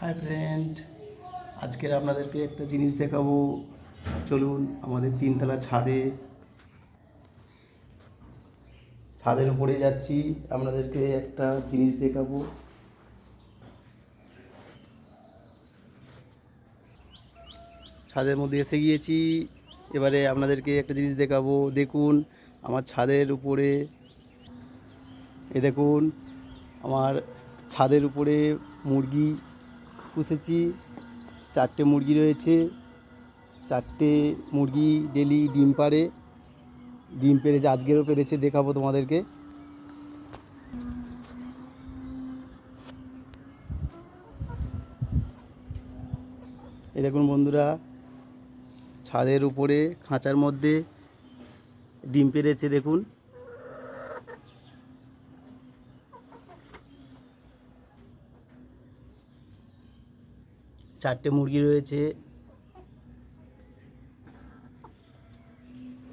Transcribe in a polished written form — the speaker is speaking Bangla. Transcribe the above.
হাই ফ্রেন্ড, আজকের আপনাদেরকে একটা জিনিস দেখাবো। চলুন আমাদের তিনতলা ছাদের উপরে যাচ্ছি, আপনাদেরকে একটা জিনিস দেখাবো। ছাদের মধ্যে এসে গিয়েছি, এবারে আপনাদেরকে একটা জিনিস দেখাবো। দেখুন আমার ছাদের উপরে, দেখুন আমার ছাদের উপরে মুরগি পুষেছি। 4টে মুরগি রয়েছে। 4টে মুরগি ডেলি ডিম পাড়ে। ডিম পেড়েছে, আজকেরও পেড়েছে, দেখাবো তোমাদেরকে। এই দেখুন বন্ধুরা, ছাদের উপরে খাঁচার মধ্যে ডিম পেড়েছে। দেখুন চারটে মুরগি রয়েছে।